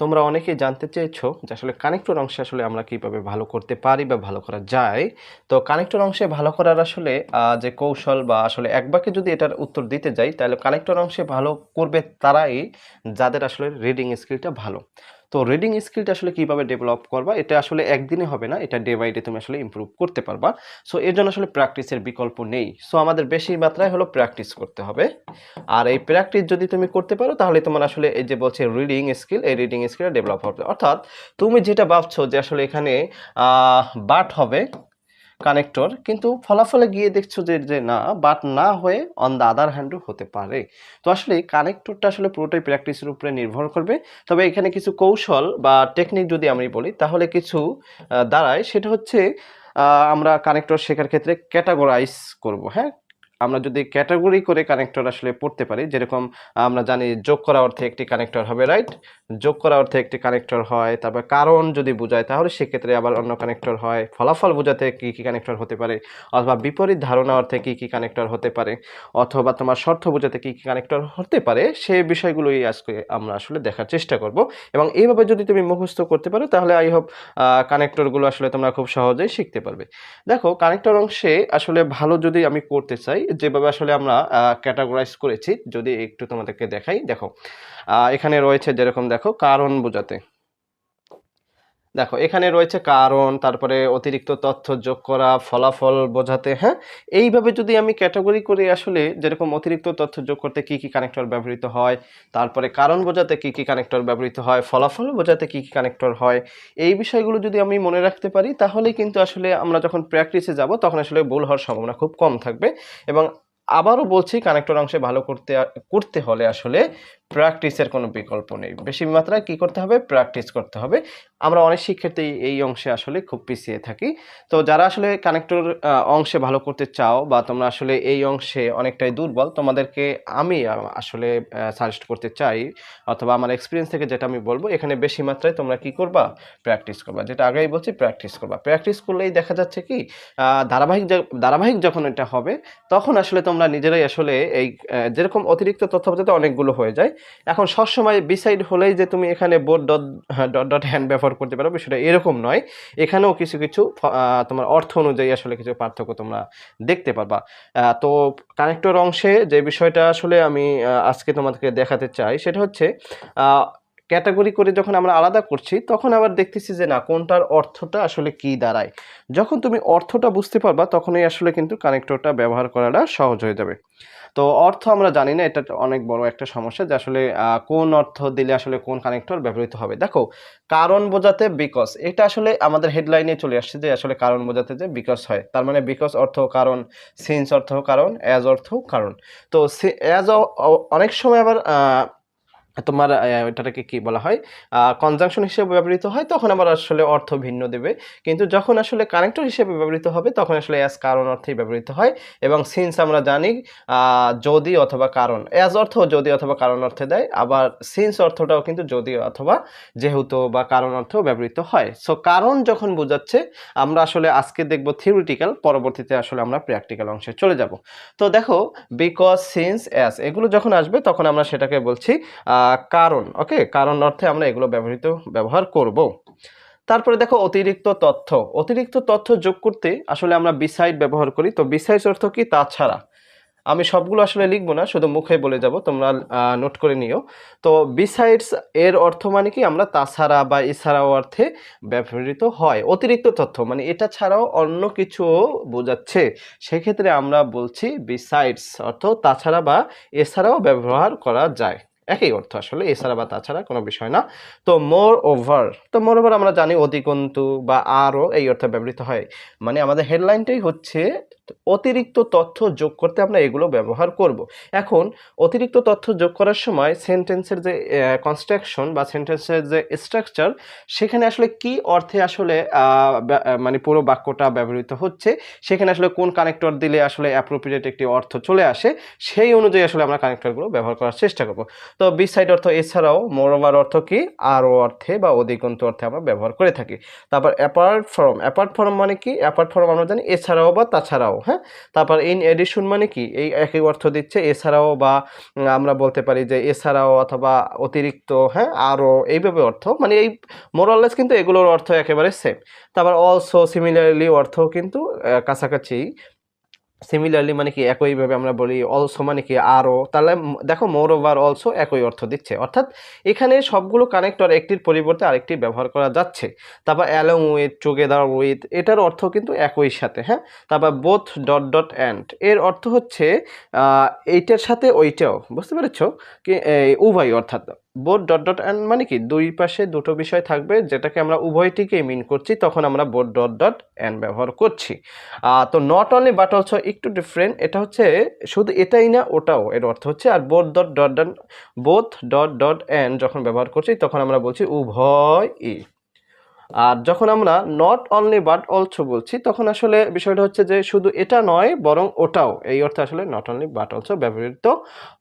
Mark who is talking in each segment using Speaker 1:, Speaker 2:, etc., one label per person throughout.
Speaker 1: তোমরা অনেকেই জানতে চেয়েছো যে আসলে কানেক্টর অংশে আসলে আমরা কিভাবে ভালো করতে পারি বা ভালো করা যায়। তো কানেক্টর অংশে ভালো করার আসলে যে কৌশল বা আসলে এক বাক্যে যদি এটার উত্তর দিতে যাই তাহলে কানেক্টর অংশে ভালো করবে তারাই যাদের আসলে রিডিং স্কিলটা ভালো। তো রিডিং স্কিলটা আসলে কিভাবে ডেভেলপ করবা, এটা আসলে একদিনে হবে না, এটা ডে বাই ডে তুমি আসলে ইমপ্রুভ করতে পারবা। সো এর জন্য আসলে প্র্যাকটিসের বিকল্প নেই। সো আমাদের বেশি মাত্রায় হলো প্র্যাকটিস করতে হবে। আর এই প্র্যাকটিস যদি তুমি করতে পারো তাহলে তোমার আসলে এই যে বলছে রিডিং স্কিল, এই রিডিং স্কিলটা ডেভেলপ হবে। অর্থাৎ তুমি যেটা ভাবছো যে আসলে এখানে বাট হবে কানেক্টর, কিন্তু ফলাফলে গিয়ে দেখছো যে না, বাট না হয়ে অন দ্য আদার হ্যান্ডও হতে পারে। তো আসলে কানেক্টরটা আসলে পুরোটাই প্র্যাকটিসের উপরে নির্ভর করবে। তবে এখানে কিছু কৌশল বা টেকনিক যদি আমি বলি তাহলে কিছু দাঁড়ায়, সেটা হচ্ছে আমরা কানেক্টর শেখার ক্ষেত্রে ক্যাটাগরাইজ করব। হ্যাঁ, আমরা যদি ক্যাটাগরি করে কানেক্টর আসলে পড়তে পারি, যেরকম আমরা জানি যোগ করা অর্থে একটি কানেক্টর হবে, রাইট? যোগ করা অর্থে একটি কানেক্টর হয়। তারপর কারণ যদি বোঝায় তাহলে সেক্ষেত্রে আবার অন্য কানেক্টর হয়। ফলাফল বোঝাতে কি কি কানেক্টর হতে পারে, অথবা বিপরীত ধারণা অর্থে কি কি কানেক্টর হতে পারে, অথবা তোমার শর্ত বোঝাতে কি কি কানেক্টর হতে পারে, সেই বিষয়গুলোই আজকে আমরা আসলে দেখার চেষ্টা করব। এবং এইভাবে যদি তুমি মুখস্থ করতে পারো তাহলে আই হোপ কানেক্টরগুলো আসলে তোমরা খুব সহজেই শিখতে পারবে। দেখো, কানেক্টর অংশে আসলে ভালো যদি আমি করতে চাই, যেভাবে আসলে আমরা ক্যাটাগরাইজ করেছি, যদি একটু তোমাদেরকে দেখাই। দেখো, এখানে রয়েছে যেরকম, দেখো কারণ বোঝাতে, দেখো এখানে রয়েছে কারণ, তারপরে অতিরিক্ত তথ্য যোগ করা, ফলাফল বোঝাতে। হ্যাঁ, এইভাবে যদি আমি ক্যাটাগরি করে আসলে যেরকম অতিরিক্ত তথ্য যোগ করতে কি কি কানেক্টর ব্যবহৃত হয়, তারপরে কারণ বোঝাতে কি কি কানেক্টর ব্যবহৃত হয়, ফলাফল বোঝাতে কি কি কানেক্টর হয়, এই বিষয়গুলো যদি আমি মনে রাখতে পারি তাহলেই কিন্তু আসলে আমরা যখন প্র্যাকটিসে যাব তখন আসলে ভুল হওয়ার সম্ভাবনা খুব কম থাকবে। এবং আবারও বলছি, কানেক্টর অংশে ভালো করতে করতে হলে আসলে প্র্যাকটিসের কোনো বিকল্প নেই। বেশি মাত্রায় কি করতে হবে? প্র্যাকটিস করতে হবে। আমরা অনেক শিক্ষার্থী এই অংশে আসলে খুব পিছিয়ে থাকি। তো যারা আসলে কানেক্টর অংশে ভালো করতে চাও বা তোমরা আসলে এই অংশে অনেকটাই দুর্বল, তোমাদেরকে আমি আসলে সাজেস্ট করতে চাই, অথবা আমার এক্সপিরিয়েন্স থেকে যেটা আমি বলবো, এখানে বেশি মাত্রায় তোমরা কি করবা? প্র্যাকটিস করবা। যেটা আগেই বলছি, প্র্যাকটিস করবা। প্র্যাকটিস করলেই দেখা যাচ্ছে কি ধারাবাহিক যখন এটা হবে তখন আসলে তোমরা নিজেরাই আসলে এই যেরকম অতিরিক্ত তথ্য বোঝাতে অনেকগুলো হয়ে যায়। এখন সবসময় বিসাইড হলেই যে তুমি এখানে board dot dot dot hand ব্যবহার করতে পারো, বিষয়টা এরকম নয়। এখানেও কিছু কিছু তোমার অর্থ অনুযায়ী আসলে কিছু পার্থক্য তোমরা দেখতে পারবা। তো কানেক্টর অংশে যে বিষয়টা আসলে আমি আজকে তোমাদেরকে দেখাতে চাই, সেটা হচ্ছে ক্যাটাগরি করে যখন আমরা আলাদা করছি তখন আবার দেখতেছি যে না, কোনটার অর্থটা আসলে কি দাঁড়ায়। যখন তুমি অর্থটা বুঝতে পারবা তখনই আসলে কিন্তু কানেক্টরটা ব্যবহার করাটা সহজ হয়ে যাবে। তো অর্থ আমরা জানি না, এটা অনেক বড় একটা সমস্যা যে আসলে কোন অর্থ দিলে আসলে কোন কানেক্টর ব্যবহৃত হবে। দেখো, কারণ বোঝাতে বিকজ, এটা আসলে আমাদের হেডলাইনে চলে আসছে যে আসলে কারণ বোঝাতে যে বিকজ হয়, তার মানে বিকজ অর্থ কারণ, সিন্স অর্থ কারণ, অ্যাজ অর্থ কারণ। তো অ্যাজ অনেক সময় আবার তোমার এটাকে কি বলা হয়, কনজাংশন হিসেবে ব্যবহৃত হয়, তখন আবার আসলে অর্থ ভিন্ন দেবে। কিন্তু যখন আসলে কানেক্টর হিসেবে ব্যবহৃত হবে তখন আসলে অ্যাজ কারণ অর্থেই ব্যবহৃত হয়। এবং সিন্স আমরা জানি যদি অথবা কারণ, অ্যাজ অর্থ যদি অথবা কারণ অর্থে দেয়, আবার সিন্স অর্থটাও কিন্তু যদি অথবা যেহেতু বা কারণ অর্থেও ব্যবহৃত হয়। সো কারণ যখন বোঝাচ্ছে, আমরা আসলে আজকে দেখব থিওরিটিক্যাল, পরবর্তীতে আসলে আমরা প্র্যাকটিক্যাল অংশে চলে যাব। তো দেখো, বিকজ, সিন্স, অ্যাজ এগুলো যখন আসবে তখন আমরা সেটাকে বলছি কারণ। ওকে, কারণ অর্থে আমরা এগুলো ব্যবহার করব। তারপরে দেখো, অতিরিক্ত তথ্য। অতিরিক্ত তথ্য যোগ করতে আসলে আমরা বিসাইড ব্যবহার করি। তো বিসাইডস অর্থ কি? তাছাড়া। আমি সবগুলো আসলে লিখবো না, শুধু মুখে বলে যাব, তোমরা নোট করে নিও। তো বিসাইডস এর অর্থ মানে কি? আমরা তাছাড়া বা এছাড়াও অর্থে ব্যবহৃত হয়। অতিরিক্ত তথ্য মানে এটা ছাড়াও অন্য কিছু বোঝাচ্ছে, সেক্ষেত্রে আমরা বলছি বিসাইডস অর্থ তাছাড়া বা এছাড়াও ব্যবহার করা যায়। একই অর্থ আসলে, এছাড়া বা তাছাড়া কোনো বিষয় না। তো মোর ওভার, তো মোর ওভার আমরা জানি অধিকন্তু বা আরও এই অর্থে ব্যবহৃত হয়। মানে আমাদের হেডলাইনটাই হচ্ছে অতিরিক্ত তথ্য যোগ করতে আমরা এগুলো ব্যবহার করব। এখন অতিরিক্ত তথ্য যোগ করার সময় সেন্টেন্সের যে কনস্ট্রাকশন বা সেন্টেন্সের যে স্ট্রাকচার, সেখানে আসলে কি অর্থে আসলে মানে পুরো বাক্যটা ব্যবহৃত হচ্ছে, সেখানে আসলে কোন কানেক্টর দিলে আসলে অ্যাপ্রোপ্রিয়েট একটি অর্থ চলে আসে, সেই অনুযায়ী আসলে আমরা কানেক্টরগুলো ব্যবহার করার চেষ্টা করব। তো বিসাইড অর্থ এছাড়াও, মোরওভার অর্থ কি? আরও অর্থে বা অধিকন্তু অর্থে আমরা ব্যবহার করে থাকি। তারপর অ্যাপার্ট ফ্রম, অ্যাপার্ট ফ্রম মানে কি? অ্যাপার্ট ফ্রম আমরা জানি এছাড়াও বা তাছাড়াও, এছাড়াও, হ্যাঁ? তারপর ইন এডিশন মানে কি এই একই অর্থ দিচ্ছে এছাড়াও, বা আমরা বলতে পারি যে এছাড়াও অথবা অতিরিক্ত, হ্যাঁ, আরও, এইভাবে অর্থ, মানে এই মোরাললেস কিন্তু এগুলোর অর্থ একেবারে সেম। তারপর অলসো, সিমিলারলি অর্থ কিন্তু কাছাকাছি। সিমিলারলি মানে কি একইভাবে আমরা বলি, অলসো মানে কি আরও, তাহলে দেখো মোর ওভার অলসো একই অর্থ দিচ্ছে, অর্থাৎ এখানে সবগুলো কানেক্টর একটির পরিবর্তে আরেকটি ব্যবহার করা যাচ্ছে। তারপর অ্যালং উইথ, টুগেদার উইথ, এটার অর্থ কিন্তু একই সাথে, হ্যাঁ। তারপর বোথ ডট ডট অ্যান্ড, এর অর্থ হচ্ছে এইটার সাথে ওইটাও, বুঝতে পেরেছ কি, উভয়, অর্থাৎ বোথ ডট ডট অ্যান্ড মানে কি দুই পাশে দুটো বিষয় থাকবে, যেটাকে আমরা উভয়টিকে মিন করছি, তখন আমরা বোথ ডট ডট অ্যান্ড ব্যবহার করছি। তো নট অনলি বাট অলসো একটু ডিফারেন্ট, এটা হচ্ছে শুধু এটাই না ওটাও এর অর্থ হচ্ছে। আর বোথ ডট ডট অ্যান্ড যখন ব্যবহার করছি তখন আমরা বলছি উভয়ই। আর যখন আমরা নট অনলি বাট অলসো বলছি তখন আসলে বিষয়টা হচ্ছে যে শুধু এটা নয় বরং ওটাও, এই অর্থে আসলে নট অনলি বাট অলসো ব্যবহৃত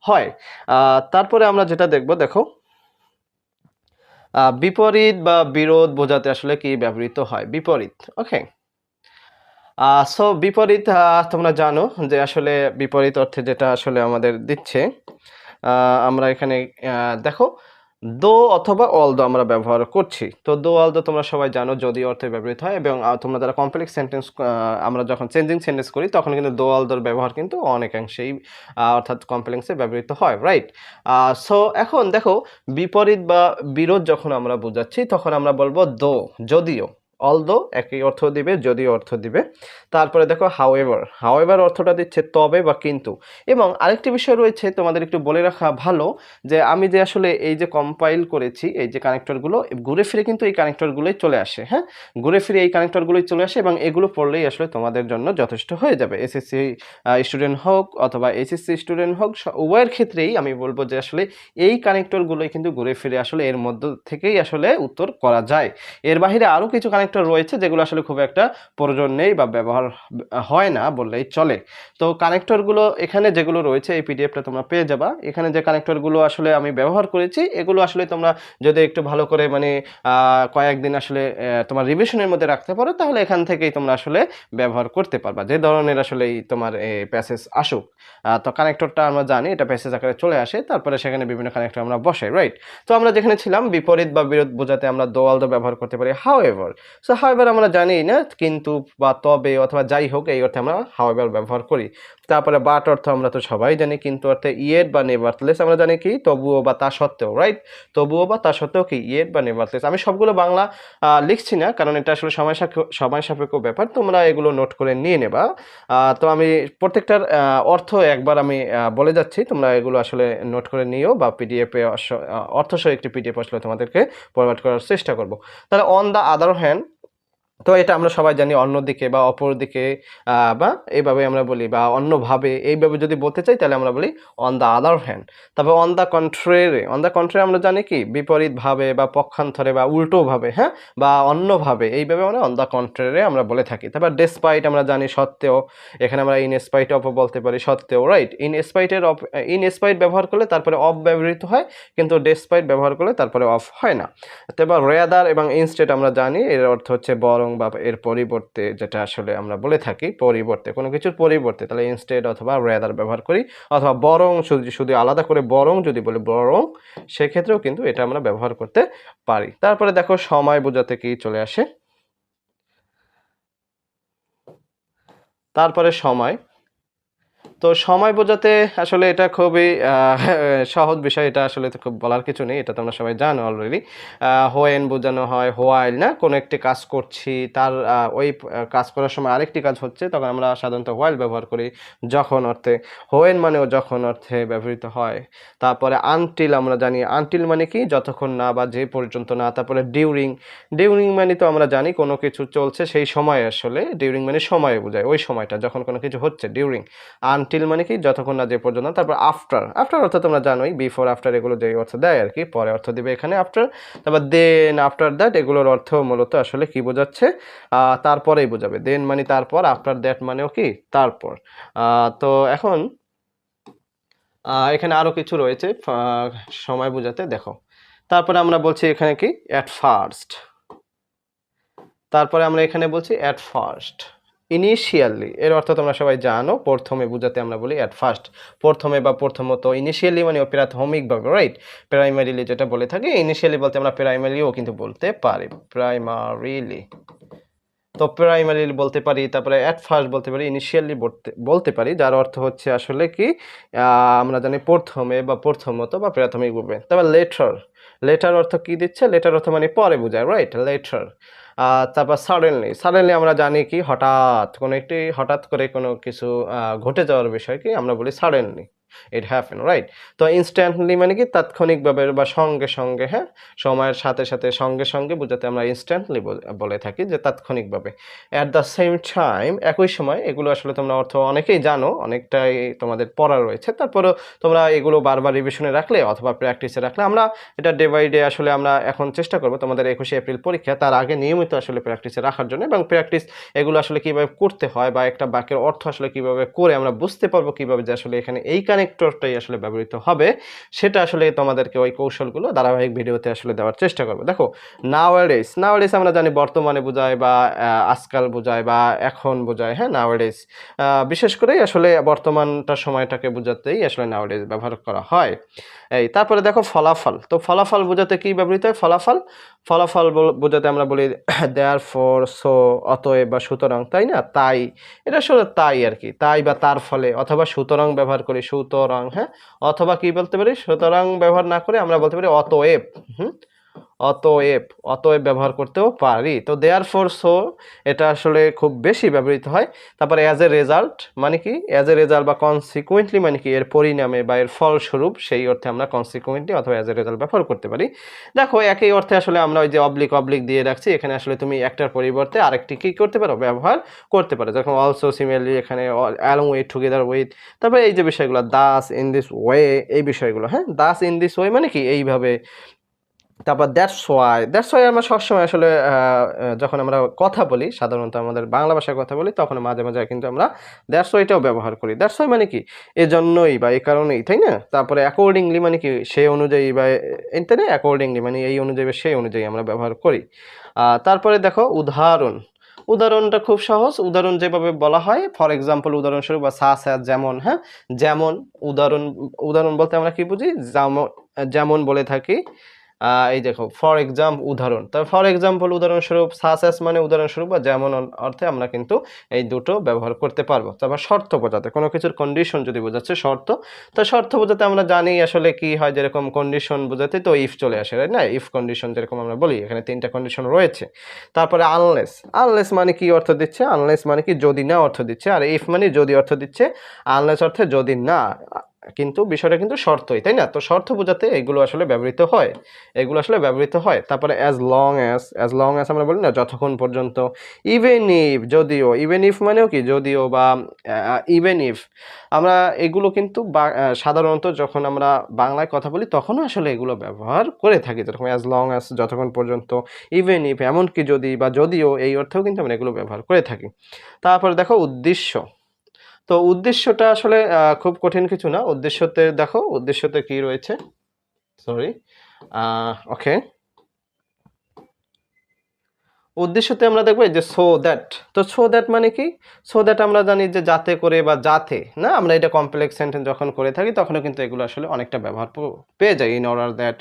Speaker 1: হয়। তারপরে আমরা যেটা দেখব, দেখো বিপরীত বা বিরোধ বোঝাতে আসলে কি ব্যবহৃত হয়, বিপরীত। ওকে, সো বিপরীত, তোমরা জানো যে আসলে বিপরীত অর্থে যেটা আসলে আমাদের দিচ্ছে, আমরা এখানে দেখো দো অথবা অল দো আমরা ব্যবহার করছি। তো দো অল দো তোমরা সবাই জানো যদি অর্থে ব্যবহৃত হয়, এবং তোমরা যারা কমপ্লেক্স সেন্টেন্স আমরা যখন চেঞ্জিং সেন্টেন্স করি তখন কিন্তু দো অল দোর ব্যবহার কিন্তু অনেকাংশেই অর্থাৎ কমপ্লেক্সে ব্যবহৃত হয়, রাইট? সো এখন দেখো বিপরীত বা বিরোধ যখন আমরা বোঝাচ্ছি তখন আমরা বলবো দো, যদিও, অলদো একই অর্থ দিবে, যদিও অর্থ দিবে। তারপরে দেখো হাউএভার, হাউএভার অর্থটা দিচ্ছে তবে বা কিন্তু। এবং আরেকটি বিষয় রয়েছে তোমাদের একটু বলে রাখা ভালো, যে আমি যে আসলে এই যে কম্পাইল করেছি এই যে কানেক্টরগুলো, ঘুরে ফিরে কিন্তু এই কানেক্টরগুলোই চলে আসে, হ্যাঁ, ঘুরে ফিরে এই কানেক্টরগুলোই চলে আসে, এবং এগুলো পড়লেই আসলে তোমাদের জন্য যথেষ্ট হয়ে যাবে। এসএসসি স্টুডেন্ট হোক অথবা এইচএসসি স্টুডেন্ট হোক, উভয়ের ক্ষেত্রেই আমি বলবো যে আসলে এই কানেক্টরগুলোই কিন্তু ঘুরে ফিরে আসলে এর মধ্য থেকেই আসলে উত্তর করা যায়। এর বাহিরে আরও কিছু কানেক্টর রয়েছে যেগুলো আসলে খুব একটা প্রয়োজন নেই বা ব্যবহার হয় না বললেই চলে। তো কানেক্টরগুলো এখানে যেগুলো রয়েছে এই পিডিএফটা তোমরা পেয়ে যাবা। এখানে যে কানেক্টরগুলো আসলে আমি ব্যবহার করেছি এগুলো আসলে তোমরা যদি একটু ভালো করে মানে কয়েকদিন আসলে তোমার রিভিশনের মধ্যে রাখতে পারো, তাহলে এখান থেকেই তোমরা আসলে ব্যবহার করতে পারবা যে ধরনের আসলে তোমার প্যাসেজ আসুক। তো কানেক্টরটা আমরা জানি এটা প্যাসেজ আকারে চলে আসে, তারপরে সেখানে বিভিন্ন কানেক্টর আমরা বসাই, রাইট? তো আমরা যেখানে ছিলাম বিপরীত বা বিরোধ বোঝাতে আমরা দো অল দো ব্যবহার করতে পারি হাউএভার। সো হাউএভার আমরা জানি না, কিন্তু বা তবে অথবা যাই হোক এই অর্থে আমরা হাউএভার ব্যবহার করি। তারপরে বাট অর্থ আমরা তো সবাই জানি, কিন্তু অর্থে ইয়েট বা নেভারথলেস আমরা জানি কি তবুও বা তা সত্ত্বেও, রাইট? তবুও বা তা সত্ত্বেও কি ইয়েট বা নেভারথলেস। আমি সবগুলো বাংলা লিখছি না কারণ এটা আসলে সময় সাপেক্ষ ব্যাপার, তোমরা এগুলো নোট করে নিয়ে নেবা। তো আমি প্রত্যেকটার অর্থ একবার আমি বলে যাচ্ছি, তোমরা এগুলো আসলে নোট করে নিও বা পিডিএফে অর্থসহ একটি পিডিএফ আসলে তোমাদেরকে প্রোভাইড করার চেষ্টা করব। তাহলে অন দ্য আদার হ্যান্ড, তো এটা আমরা সবাই জানি অন্যদিকে বা অপর দিকে, বা এইভাবে আমরা বলি, বা অন্যভাবে এইভাবে যদি বলতে চাই তাহলে আমরা বলি অন দ্য আদার হ্যান্ড। তারপর অন দ্য কন্ট্রেরি, অন দ্য কন্ট্রেরি আমরা জানি কি বিপরীতভাবে বা পক্ষান্তরে বা উল্টোভাবে, হ্যাঁ, বা অন্যভাবে, এইভাবে আমরা অন দ্য কন্ট্রেরি আমরা বলে থাকি। তারপর ডেসপাইট আমরা জানি সত্ত্বেও, এখানে আমরা ইন স্পাইট অফ বলতে পারি সত্ত্বেও, রাইট? ইন স্পাইট ব্যবহার করলে তারপরে অফ ব্যবহৃত হয়, কিন্তু ডেসপাইট ব্যবহার করলে তারপরে অফ হয় না। তারপর রেদার এবং ইনস্টেড আমরা জানি এর অর্থ হচ্ছে বরং বা এর পরিবর্তে, যেটা আসলে আমরা বলে থাকি পরিবর্তে, কোনো কিছুর পরিবর্তে, তাহলে ইনস্টেড অথবা রেদার ব্যবহার করি, অথবা বরং শুধু আলাদা করে বরং যদি বলি বরং, সেক্ষেত্রেও কিন্তু এটা আমরা ব্যবহার করতে পারি। তারপরে দেখো সময় বোঝাতে কি চলে আসে, তারপরে সময়। তো সময় বোঝাতে আসলে এটা খুবই সহজ বিষয়, এটা আসলে তো খুব বলার কিছু নেই, এটা তোমরা সবাই জানো অলরেডি। হোয়েন বোঝানো হয় হোয়াইল, না কোনো একটি কাজ করছি তার ওই কাজ করার সময় আরেকটি কাজ হচ্ছে, তখন আমরা সাধারণত হোয়াইল ব্যবহার করি যখন অর্থে। হোয়েন মানেও যখন অর্থে ব্যবহৃত হয়। তারপরে আনটিল আমরা জানি, আনটিল মানে কি যতক্ষণ না বা যে পর্যন্ত না। তারপরে ডিউরিং, ডিউরিং মানে তো আমরা জানি কোনো কিছু চলছে সেই সময়, আসলে ডিউরিং মানে সময় বোঝায়, ওই সময়টা যখন কোনো কিছু হচ্ছে ডিউরিং। আনটিল মানে কি যতক্ষণ না যে পর্যন্ত। তারপর আফটার, আফটার অর্থ তোমরা জানোই বিফোর আফটার এগুলো যে অর্থ দেয় আর কি, পরে অর্থ দিবে এখানে আফটার। তারপর দেন, আফটার দ্যাট, এগুলোর অর্থ মূলত আসলে কি বোঝাচ্ছে, তারপরেই বোঝাবে। দেন মানে তারপর, আফটার দ্যাট মানেও কি তারপর। তো এখন এখানে আরও কিছু রয়েছে সময় বোঝাতে, দেখো তারপরে আমরা বলছি এখানে কি অ্যাট ফার্স্ট, তারপরে আমরা এখানে বলছি অ্যাট ফার্স্ট, ইনিশিয়ালি এর অর্থ তোমরা সবাই জানো, প্রথমে বোঝাতে আমরা বলি অ্যাট ফার্স্ট, প্রথমে বা প্রথমত। ইনিশিয়ালি মানে প্রাথমিকভাবে, রাইট? প্রাইমারিলি যেটা বলে থাকি, ইনিশিয়ালি বলতে আমরা প্রাইমারিও কিন্তু বলতে পারি, প্রাইমারিলি। তো প্রাইমারিলি বলতে পারি, তারপরে অ্যাট ফার্স্ট বলতে পারি, ইনিশিয়ালি বলতে পারি, যার অর্থ হচ্ছে আসলে কি আমরা জানি প্রথমে বা প্রথমত বা প্রাথমিকভাবে। তারপর লেটার, লেটার অর্থ কি দিচ্ছে? লেটার অর্থ মানে পরে বোঝায়, রাইট? লেটার। তারপর সাডেনলি, সাডেনলি আমরা জানি কি হঠাৎ কোনো একটি, হঠাৎ করে কোনো কিছু ঘটে যাওয়ার বিষয় কি আমরা বলি সাডেনলি, ইট হ্যাপেন, রাইট? তো ইনস্ট্যান্টলি মানে কি তাৎক্ষণিকভাবে বা সঙ্গে সঙ্গে, হ্যাঁ, সময়ের সাথে সাথে সঙ্গে সঙ্গে বোঝাতে আমরা ইনস্ট্যান্টলি বলে থাকি, যে তাৎক্ষণিকভাবে। অ্যাট দ্য সেম টাইম, একই সময়। এগুলো আসলে তোমরা অর্থ অনেকেই জানো, অনেকটাই তোমাদের পড়া রয়েছে, তারপরেও তোমরা এগুলো বারবার রিভিশনে রাখলে অথবা প্র্যাকটিসে রাখলে, আমরা এটা ডে বাই ডে আসলে আমরা এখন চেষ্টা করবো তোমাদের 21শে এপ্রিল পরীক্ষা, তার আগে নিয়মিত আসলে প্র্যাকটিসে রাখার জন্য, এবং প্র্যাকটিস এগুলো আসলে কীভাবে করতে হয় বা একটা বাক্যের অর্থ আসলে কীভাবে করে আমরা বুঝতে পারবো কীভাবে যে আসলে এখানে এই কানেক্টরটাই আসলে ব্যবহৃত হবে, সেটা আসলে তোমাদেরকে ওই কৌশলগুলো ধারাবাহিক ভিডিওতে আসলে দেওয়ার চেষ্টা করবো। দেখো, নাওয়াডেজ, নাওয়াডেজ আমরা জানি বর্তমানে বোঝায় বা আজকাল বোঝায় বা এখন বোঝায়, হ্যাঁ, নাওয়াডেজ। বিশেষ করে আসলে বর্তমানটা সময়টাকে বোঝাতেই আসলে নাওয়াডেজ ব্যবহার করা হয়। এই তারপরে দেখো ফলাফল, তো ফলাফল বোঝাতে কি ব্যবহৃত হয়? ফলাফল, ফলাফল বোঝাতে আমরা বলি দেয়ার ফর, সো, অতএব বা সুতরাং, তাই না? তাই, এটা আসলে তাই আর কি, তাই বা তার ফলে, অথবা সুতরাং ব্যবহার করি, সুতরাং, হ্যাঁ, অথবা কি বলতে পারি, সুতরাং ব্যবহার না করে আমরা বলতে পারি অতএব, হুম, অতএব, অতএব ব্যবহার করতেও পারি। তো দেয়ার ফর, সো, এটা আসলে খুব বেশি ব্যবহৃত হয়। তারপরে অ্যাজ এ রেজাল্ট মানে কি? অ্যাজ এ রেজাল্ট বা কনসিকুয়েন্টলি মানে কি? এর পরিণামে বা এর ফলস্বরূপ, সেই অর্থে আমরা কনসিকুয়েন্টলি অথবা অ্যাজ এ রেজাল্ট ব্যবহার করতে পারি। দেখো, একই অর্থে আসলে আমরা ওই যে অবলিক অবলিক দিয়ে রাখছি, এখানে আসলে তুমি একটার পরিবর্তে আরেকটি কি করতে পারো? ব্যবহার করতে পারো। যেরকম অলসো, সিমিলারলি, এখানে অ্যালং উইথ, টুগেদার উইথ। তারপরে এই যে বিষয়গুলো, দাস, ইন দিস ওয়ে, এই বিষয়গুলো, হ্যাঁ, দাস ইন দিস ওয়ে মানে কি? এইভাবে। তারপর দ্যাটস ওয়াই, দ্যাটস ওয়াই আমরা সবসময় আসলে যখন আমরা কথা বলি, সাধারণত আমাদের বাংলা ভাষায় কথা বলি, তখন মাঝে মাঝে কিন্তু আমরা দ্যাটস ওয়াইটাও ব্যবহার করি। দ্যাটস ওয়াই মানে কি? এজন্যই বা এই কারণেই, তাই না? তারপরে অ্যাকর্ডিংলি মানে কি? সেই অনুযায়ী বা তাই না? অ্যাকর্ডিংলি মানে এই অনুযায়ী বা সেই অনুযায়ী আমরা ব্যবহার করি। তারপরে দেখো উদাহরণ, উদাহরণটা খুব সহজ। উদাহরণ যেভাবে বলা হয়, ফর এক্সাম্পল, উদাহরণস্বরূপ, বা সাস অ্যাজ, যেমন, হ্যাঁ, যেমন। উদাহরণ, উদাহরণ বলতে আমরা কি বুঝি? যেমন, যেমন বলে থাকি। এই দেখো, ফর এক্সাম্পল উদাহরণ, তার ফর এক্সাম্পল উদাহরণস্বরূপ, সাস অ্যাজ মানে উদাহরণস্বরূপ বা যেমন অর্থে আমরা কিন্তু এই দুটো ব্যবহার করতে পারবো। তারপর শর্ত বোঝাতে, কোনো কিছুর কন্ডিশন যদি বোঝাচ্ছে, শর্ত, তো শর্ত বোঝাতে আমরা জানি আসলে কি হয়, যেরকম কন্ডিশন বোঝাতে তো ইফ চলে আসে, তাই না? ইফ কন্ডিশন যেরকম আমরা বলি, এখানে 3টা কন্ডিশন রয়েছে। তারপরে আনলেস, আনলেস মানে কি অর্থ দিচ্ছে? আনলেস মানে কি? যদি না অর্থ দিচ্ছে। আর ইফ মানে যদি অর্থ দিচ্ছে, আনলেস অর্থে যদি না, কিন্তু বিষয়টা কিন্তু শর্তই, তাই না? তো শর্ত বোঝাতে এগুলো আসলে ব্যবহৃত হয়, এগুলো আসলে ব্যবহৃত হয়। তারপরে as long as, as long as আমরা বলি না, যতক্ষণ পর্যন্ত। ইভেন ইফ, যদিও। ইভেন ইফ মানেও কি? যদিও বা ইভেন ইফ। আমরা এগুলো কিন্তু সাধারণত যখন আমরা বাংলায় কথা বলি তখনও আসলে এগুলো ব্যবহার করে থাকি, যেরকম অ্যাজ লং অ্যাজ, যতক্ষণ পর্যন্ত, ইভেন ইফ, এমনকি যদি বা যদিও, এই অর্থেও কিন্তু আমরা এগুলো ব্যবহার করে থাকি। তারপরে দেখো উদ্দেশ্য, তো উদ্দেশ্যটা আসলে খুব কঠিন কিছু না। উদ্দেশ্যতে দেখো, উদ্দেশ্যতে কি রয়েছে, সরি, ওকে, উদ্দেশ্যতে আমরা দেখবো এই যে সো দ্যাট, তো সো দ্যাট মানে কি? সো দ্যাট আমরা জানি যে যাতে করে বা যাতে, না, আমরা এটা কমপ্লেক্স সেন্টেন্স যখন করে থাকি তখনও কিন্তু এগুলো আসলে অনেকটা ব্যবহার পেয়ে যায়, ইন অর্ডার দ্যাট।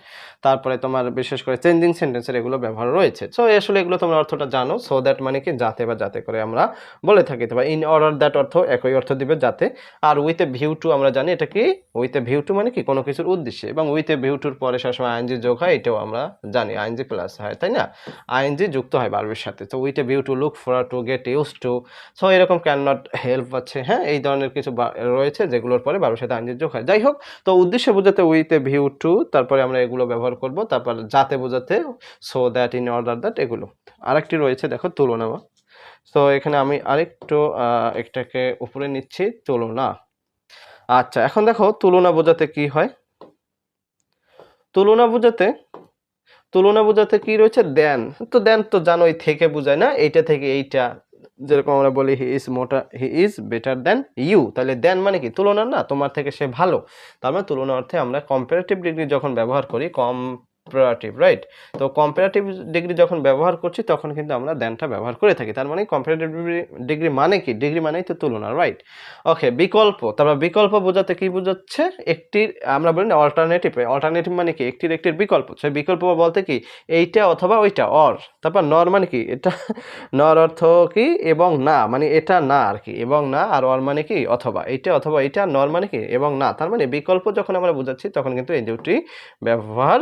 Speaker 1: তারপরে তোমার বিশেষ করে চেঞ্জিং সেন্টেন্সের এগুলো ব্যবহার রয়েছে। সো আসলে এগুলো তোমরা অর্থটা জানো, সো দ্যাট মানে কি? যাতে বা যাতে করে আমরা বলে থাকি। তবে ইন অর্ডার দ্যাট অর্থ একই অর্থ দিবে, যাতে। আর উইথ এ ভিউ টু আমরা জানি এটা কি? উইথ এ ভিউ টু মানে কি? কোনো কিছুর উদ্দেশ্যে, এবং উইথ এ ভিউ টুর পরে সবসময় আইএনজি যোগ হয়, এটাও আমরা জানি, আইএনজি প্লাস হয়, তাই না? আইএনজি যুক্ত হয় ভার্বের সাথে। তো with a view to, look for, to get use to, so এরকম ক্যান নট হেল্প আছে, হ্যাঁ, এই ধরনের কিছু রয়েছে যেগুলোর পরে ভার্বের সাথে আইএনজি যোগ হয়। যাই হোক, তো উদ্দেশ্য বোঝাতে উইথ এ ভিউ টু, তারপরে আমরা এগুলো ব্যবহার করব। তারপর যাতে বোঝাতে so that, in order that, এগুলো। আরেকটি রয়েছে দেখো, তুলনা। তো এখানে আমি আরেকটু এটাকে উপরে নিচ্ছি, তুলনা। আচ্ছা, এখন দেখো তুলনা বোঝাতে কি হয়। তুলনা বোঝাতে, তুলনা বোঝাতে কি রয়েছে? দেন, তো দেন তো জানোই থেকে বোঝায় না, এইটা থেকে এইটা। যেরকম আমরা বলি he is better than you, তাহলে দেন মানে কি? তুলনা, না, তোমার থেকে সে ভালো। তার মানে তুলনা অর্থে আমরা কম্পারেটিভ ডিগ্রি যখন ব্যবহার করি, কম্পারেটিভ, রাইট? তো কম্পারেটিভ ডিগ্রি যখন ব্যবহার করছি তখন কিন্তু আমরা দ্যানটা ব্যবহার করে থাকি। তার মানে কম্পারেটিভ ডিগ্রি মানে কি? ডিগ্রি মানেই তো তুলনা, রাইট? ওকে, বিকল্প। তারপর বিকল্প বোঝাতে কি বোঝাচ্ছে? একটির, আমরা বলি না অল্টারনেটিভ, অল্টারনেটিভ মানে কি? একটির বিকল্প। সেই বিকল্প বলতে কি? এইটা অথবা ওইটা, অর। তারপর নর মানে কি? এটা নর অর্থ কি? এবং না, মানে এটা না আর কি, এবং না। আর অর মানে কি? অথবা। এইটা অথবা এইটা, নর মানে কি? এবং না। তার মানে বিকল্প যখন আমরা বোঝাচ্ছি তখন কিন্তু এই দুটি ব্যবহার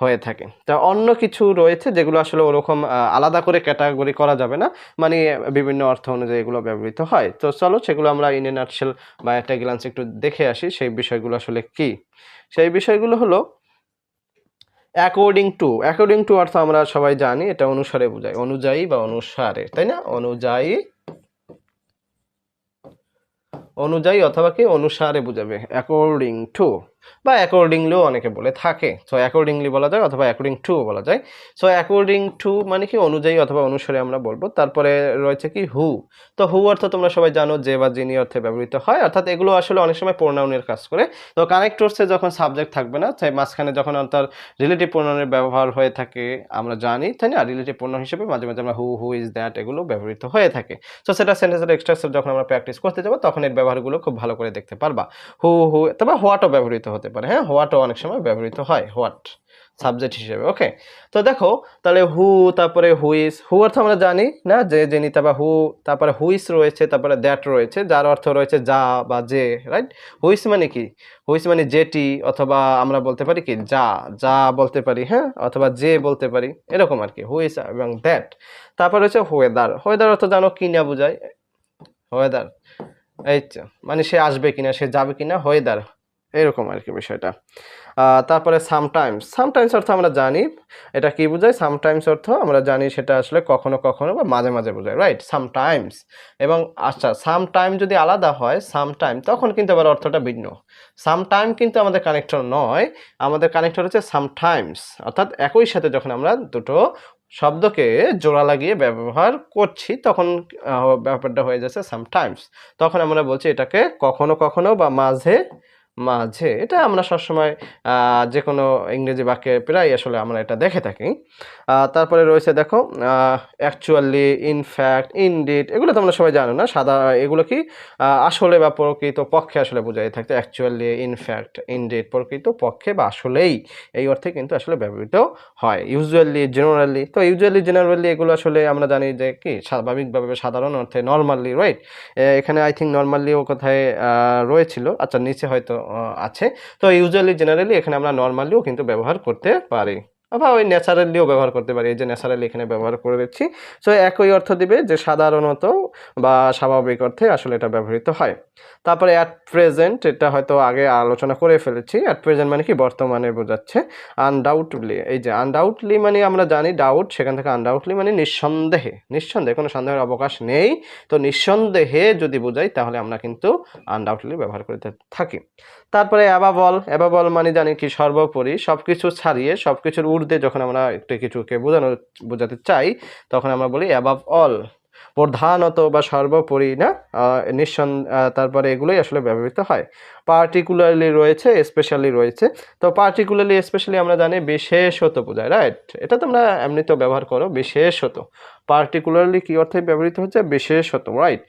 Speaker 1: হয়ে থাকে। তা অন্য কিছু রয়েছে যেগুলো আসলে ওরকম আলাদা করে ক্যাটাগরি করা যাবে না, মানে বিভিন্ন অর্থ অনুযায়ী এগুলো ব্যবহৃত হয়। তো চলো সেগুলো আমরা ইন এ নাটশেল বা একটা গ্লান্স একটু দেখে আসি সেই বিষয়গুলো আসলে কি। সেই বিষয়গুলো হলো অ্যাকর্ডিং টু। অ্যাকর্ডিং টু অর্থ আমরা সবাই জানি, এটা অনুসারে বোঝায়, অনুযায়ী বা অনুসারে, তাই না? অনুযায়ী, অনুযায়ী অথবা কি অনুসারে বুঝাবে, অ্যাকর্ডিং টু বা অ্যাকর্ডিংলিও অনেকে বলে থাকে। সো অ্যাকর্ডিংলি বলা যায় অথবা অ্যাকর্ডিং টু বলা যায়। সো অ্যাকর্ডিং টু মানে কি? অনুযায়ী অথবা অনুসারে আমরা বলবো। তারপরে রয়েছে কি? হু। তো হু অর্থ তোমরা সবাই জানো যে বা যিনি অর্থে ব্যবহৃত হয়, অর্থাৎ এগুলো আসলে অনেক সময় প্রোনাউনের কাজ করে। তো কানেক্টরসে যখন সাবজেক্ট থাকবে না, তাই মাঝখানে যখন তার রিলেটিভ প্রোনাউনের ব্যবহার হয়ে থাকে আমরা জানি, তাই না? রিলেটিভ প্রোনাউন হিসেবে মাঝে মাঝে আমরা হু, হু ইজ দ্যাট এগুলো ব্যবহৃত হয়ে থাকে। সো সেটা সেন্টেন্সের এক্সট্রাকচার যখন আমরা প্র্যাকটিস করতে যাবো তখন এর ব্যবহারগুলো খুব ভালো করে দেখতে পারবা। হু, হু, তবে হোয়াটও ব্যবহৃত হতে পারে, হ্যাঁ? হোয়াটও অনেক সময় ব্যবহৃত হয়, হোয়াট সাবজেক্ট হিসেবে। ওকে, তো দেখো তাহলে হু, তারপরে হুইস। হু অর্থ আমরা জানি না, যে যিনি, তারপর হু, তারপরে হুইস রয়েছে, তারপরে দ্যাট রয়েছে, যার অর্থ রয়েছে যা বা যে, রাইট? হুইস মানে কি? হুইস মানে যেটি, অথবা আমরা বলতে পারি কি যা, যা বলতে পারি, হ্যাঁ? অথবা যে বলতে পারি, এরকম আর কি, হুইস এবং দ্যাট। তারপর হচ্ছে ওয়েদার। ওয়েদার অর্থ জানো কি না বোঝায়? ওয়েদার, এই তো, মানে সে আসবে কিনা, সে যাবে কিনা, ওয়েদার, এরকম আর কি বিষয়টা। তারপরে সামটাইমস। সামটাইমস অর্থ আমরা জানি এটা কি বোঝায়। সামটাইমস অর্থ আমরা জানি সেটা আসলে কখনো কখনো বা মাঝে মাঝে বোঝায়, রাইট? সামটাইমস। এবং আচ্ছা, সামটাইম যদি আলাদা হয় সামটাইম, তখন কিন্তু আবার অর্থটা ভিন্ন। সামটাইম কিন্তু আমাদের কানেক্টর নয়, আমাদের কানেক্টর হচ্ছে সামটাইমস। অর্থাৎ একই সাথে যখন আমরা দুটো শব্দকে জোড়া লাগিয়ে ব্যবহার করছি তখন ব্যাপারটা হয়ে যাচ্ছে সামটাইমস। তখন আমরা বলছি এটাকে কখনো কখনো বা মাঝে মাঝে। এটা আমরা সবসময় যে কোনো ইংরেজি বাক্যে প্রায় আসলে আমরা এটা দেখে থাকি। তারপরে রয়েছে দেখো অ্যাকচুয়ালি, ইনফ্যাক্ট, ইনডিড, এগুলো তোমরা সবাই জানো না। এগুলো কি? আসলে বা প্রকৃত পক্ষে আসলে বোঝাই থাকতে। অ্যাকচুয়ালি, ইনফ্যাক্ট, ইনডিড, প্রকৃত পক্ষে বা আসলেই, এই অর্থে কিন্তু আসলে ব্যবহৃত হয়। Usually, generally. তো ইউজুয়ালি, জেনারেলি এগুলো আসলে আমরা জানি যে কি স্বাভাবিকভাবে, সাধারণ অর্থে, নরমালি, রাইট? এখানে আই থিঙ্ক নরমালিও কোথায় রয়েছিল, আচ্ছা নিচে হয়তো আছে। তো ইউজুয়ালি, জেনারেলি এখানে আমরা নরমালিও কিন্তু ব্যবহার করতে পারি, বা ওই ন্যাচারালিও ব্যবহার করতে পারি। এই যে ন্যাচারালি এখানে ব্যবহার করেছি। সো একই অর্থ দিবে যে সাধারণত বা স্বাভাবিক অর্থে আসলে এটা ব্যবহৃত হয়। তারপরে অ্যাট প্রেজেন্ট, এটা হয়তো আগে আলোচনা করে ফেলেছি। অ্যাট প্রেজেন্ট মানে কি? বর্তমানে বোঝাচ্ছে। আনডাউটলি, এই যে আনডাউটলি মানে আমরা জানি ডাউট, সেখান থেকে আনডাউটলি মানে নিঃসন্দেহে, নিঃসন্দেহে, কোনো সন্দেহের অবকাশ নেই। তো নিঃসন্দেহে যদি বোঝাই তাহলে আমরা কিন্তু আনডাউটলি ব্যবহার করে থাকি। তারপরে অ্যাবাভ অল। অ্যাবাভ অল মানে জানি কি? সর্বোপরি, সবকিছু ছাড়িয়ে, সবকিছুর ঊর্ধ্বে যখন আমরা একটু কিছুকে বোঝাতে চাই তখন আমরা বলি অ্যাবাভ অল, প্রধানত বা সর্বোপরি, না? তারপরে এগুলোই আসলে ব্যবহৃত হয়। পার্টিকুলারলি রয়েছে, স্পেশালি রয়েছে। তো পার্টিকুলারলি, স্পেশালি আমরা জানি বিশেষত বোঝায়, রাইট? এটা তোমরা এমনিতেও ব্যবহার করো, বিশেষত। পার্টিকুলারলি কি অর্থে ব্যবহৃত হচ্ছে? বিশেষত, রাইট?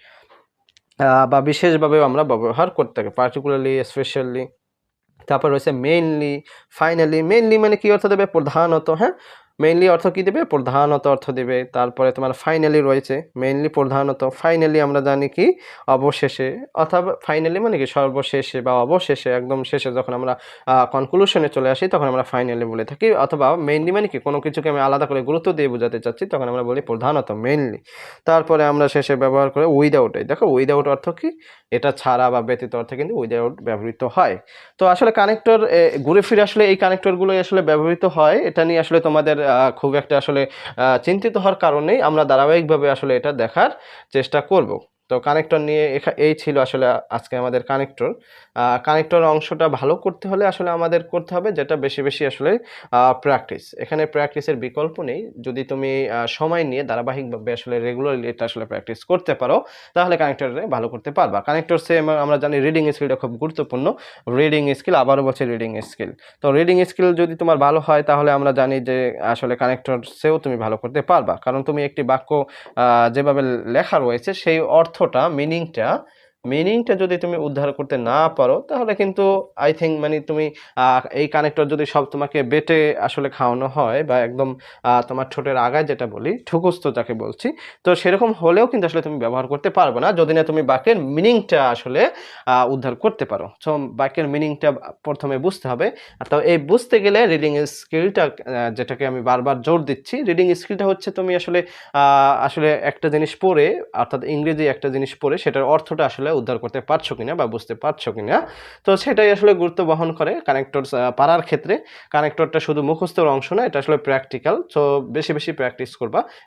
Speaker 1: বা বিশেষভাবেও আমরা ব্যবহার করতে থাকি, পার্টিকুলারলি, স্পেশালি। তারপর রয়েছে মেইনলি, ফাইনালি। মেইনলি মানে কি অর্থ দেবে? প্রধানত, হ্যাঁ? মেইনলি অর্থ কি দেবে? প্রধানত অর্থ দেবে। তারপরে তোমার ফাইনালি রয়েছে, মেইনলি, প্রধানত। ফাইনালি আমরা জানি কি? অবশেষে, অথবা ফাইনালি মানে কি? সর্বশেষে বা অবশেষে, একদম শেষে যখন আমরা কনক্লুশনে চলে আসি তখন আমরা ফাইনালি বলে থাকি। অথবা মেইনলি মানে কি? কোনো কিছুকে আমি আলাদা করে গুরুত্ব দিয়ে বোঝাতে চাচ্ছি তখন আমরা বলি প্রধানত, মেইনলি। তারপরে আমরা শেষে ব্যবহার করে উইদাউট। দেখো উইদাউট অর্থ কি? এটা ছাড়া বা ব্যতীত অর্থে কিন্তু উইদাউট ব্যবহৃত হয়। তো আসলে কানেক্টর ঘুরে ফিরে আসলে এই কানেক্টরগুলোই আসলে ব্যবহৃত হয়। এটা নিয়ে আসলে তোমাদের খুব একটা আসলে চিন্তিত হওয়ার কারণেই আমরা ধারাবাহিকভাবে আসলে এটা দেখার চেষ্টা করব। তো কানেক্টর নিয়ে এই ছিল আসলে আজকে আমাদের কানেক্টর। কানেক্টর অংশটা ভালো করতে হলে আসলে আমাদের করতে হবে যেটা বেশি আসলে প্র্যাকটিস। এখানে প্র্যাকটিসের বিকল্প নেই। যদি তুমি সময় নিয়ে ধারাবাহিকভাবে আসলে রেগুলারলি এটা আসলে প্র্যাকটিস করতে পারো, তাহলে কানেক্টরে ভালো করতে পারবা। কানেক্টর সেম আমরা জানি রিডিং স্কিলটা খুব গুরুত্বপূর্ণ। রিডিং স্কিল আবারও বলছি রিডিং স্কিল। তো রিডিং স্কিল যদি তোমার ভালো হয় তাহলে আমরা জানি যে আসলে কানেক্টর সেও তুমি ভালো করতে পারবা। কারণ তুমি একটি বাক্য যেভাবে লেখা রয়েছে সেই অর্থটা মিনিংটা যদি তুমি উদ্ধার করতে না পারো তাহলে কিন্তু আই থিঙ্ক মানে তুমি এই কানেক্টর যদি সব তোমাকে বেটে আসলে খাওয়ানো হয় বা একদম তোমার ঠোঁটের আগায় যেটা বলি ঠুকুস্ত যাকে বলছি, তো সেরকম হলেও কিন্তু আসলে তুমি ব্যবহার করতে পারবে না যদি না তুমি বাক্যের মিনিংটা আসলে উদ্ধার করতে পারো। সো বাক্যের মিনিংটা প্রথমে বুঝতে হবে। তো এই বুঝতে গেলে রিডিং স্কিলটা যেটাকে আমি বারবার জোর দিচ্ছি, রিডিং স্কিলটা হচ্ছে তুমি আসলে একটা জিনিস পড়ে অর্থাৎ ইংরেজি একটা জিনিস পড়ে সেটার অর্থটা আসলে উদ্ধার করতে পারছো কিনা বা বুঝতে পারছো কিনা। তো সেটাই আসলে গুরুত্ব বহন করে কানেক্টর পারার ক্ষেত্রে। কানেক্টরটা শুধু মুখস্থের অংশ না, এটা আসলে প্র্যাকটিক্যাল। সো বেশি প্র্যাকটিস করবা।